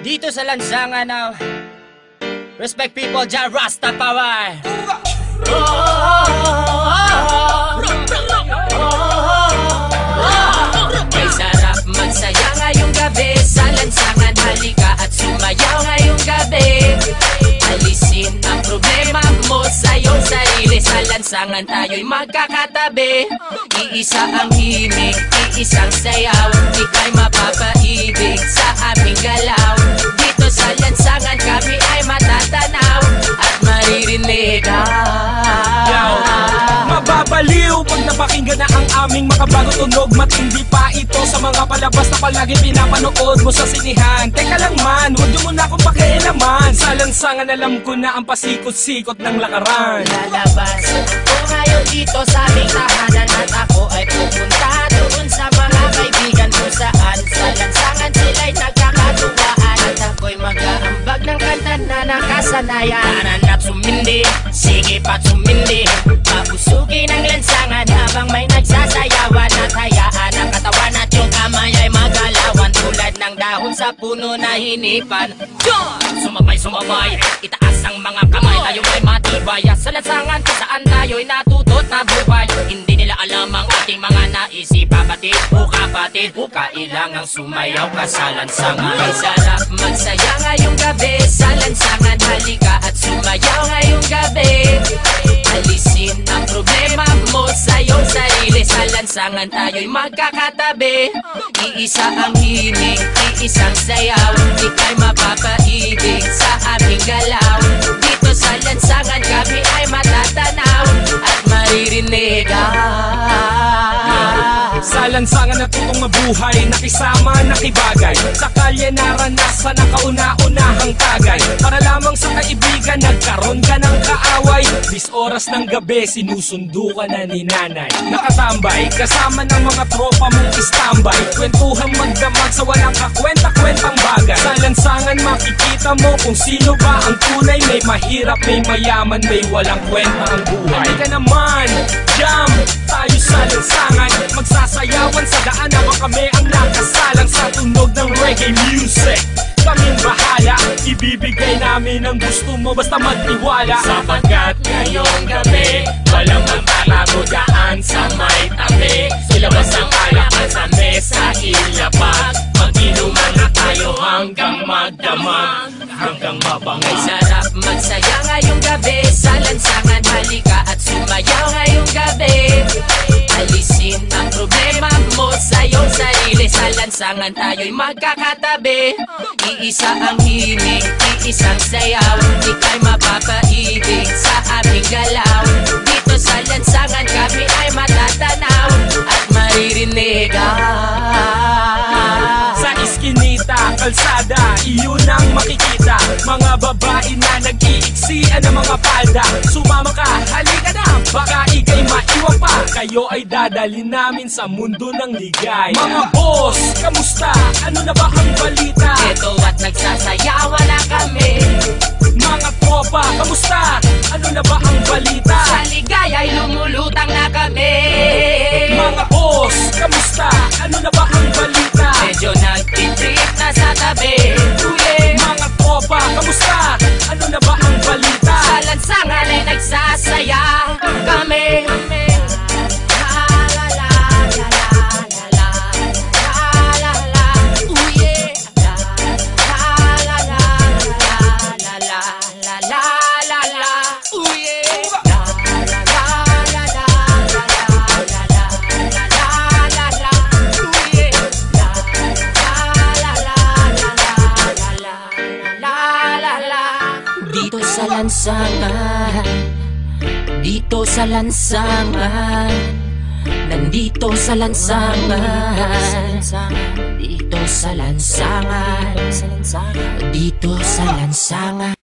Dito sa lansangan ng Respect People, Ja Rastafari. May sarap magsaya ngayong gabi sa lansangan, halika at sumayaw ngayong gabi. Alisin ang problema mo sa iyong sarili, sa lansangan tayo'y magkakatabi. Iisa ang himig, iisang sayaw, ika'y mapapaibig sa aming galaw. Dito sa lansangan kami ay matatanaw at maririnig. Mababaliw pag napakinggan na ang aming makabagong tunog. Matindi pa ito sa mga palabas na palagi pinapanood mo sa sinihan. Teka lang man, huwag niyo muna akong pakialaman. Sa lansangan alam ko na ang pasikot-sikot ng lakaran. Lalabas ko ngayon dito sa aming tahanan at ako ay pupunta doon sa mga kaibigan ko saan sa lansangan sila'y nagkakatuwaan. At ako'y mag-aambag ng kanta na nakasanayan. Tanan at sumindi, sige pa't sumindi, papusugin ang lansangan habang may nagsasayawan. At hayaan ang katawan at yung kamay ay magalawan tulad ng dahon sa puno na hinipan. Sumabay, itaas ang mga kamay, tayo ay matibay. Sa lansangan kung saan tayo'y natutot na buhay. Hindi nila alam ang ating mga naisip. Kapatid o kapatid, o kailangang sumayaw ka sa lansangan. May sarap magsaya ngayong gabi sa lansangan, halika at sumayaw ngayong gabi. Alisin ang problema mo sa iyong sarili, sa lansangan tayo'y magkakatabi. Iisa ang himig, iisang sayaw, ika'y mapapaibig sa aming galaw. Dito sa lansangan kami ay matatanaw at maririnig. Sa lansangan natutong mabuhay, nakisama, nakibagay. Sa kalye naranasan ang kauna-unahang tagay. Para lamang sa kaibigan, nagkaroon ka ng kaaway. 10 oras ng gabi, sinusundo ka na ni nanay. Nakatambay, kasama ng mga tropa mong istambay. Kwentuhang magdamag sa walang kakwenta-kwentang bagay. Sa lansangan makikita mo kung sino ba ang tunay. May mahirap, may mayaman, may walang kwenta ang buhay. Halika naman, jam tayo sa lansangan. Magsasayawan sa daan habang kami ang nakasalang sa tunog ng reggae music. Kaming bahala, ibibigay namin ang gusto mo basta magtiwala. Sapagkat ngayong gabi, walang magpapagudaan sa may tabi. Ilabas ang alakan sa mesa, ilapag. Mag-inuman na tayo hanggang magdamag, hanggang mabangay. May sarap magsaya ngayong gabi sa lansangan, halika at sumayaw ngayong gabi. Alisin ang problema mo sa iyong sarili, sa lansangan tayo'y magkakatabi. Iisa ang himig, iisang sayaw, ika'y mapapaibig sa aming galaw. Dito sa lansangan kami ay matatanaw at maririnig. Sa iskinita, kalsada, iyon ang makikita. Mga babae na nag-iiksian ng mga palda. Sumama ka, halika na, baka ika'y maiwan pa. Kayo ay dadalhin namin sa mundo ng ligay. Mga boss, kamusta? Ano na ba ang balita? Ito at nagsasayawan na kami. Mga tropa, kamusta? Ano na ba ang balita? Sa ligaya'y lumulutang na kami. Mga boss, kamusta? Ano na ba ang balita? Medyo nagtitrip na sa tabi. Mga tropa, kamusta? Ano na ba ang balita? Sa lansangan ay nagsasaya kami. Dito sa lansangan, dito sa lansangan, nandito sa lansangan, dito sa lansangan, dito sa lansangan.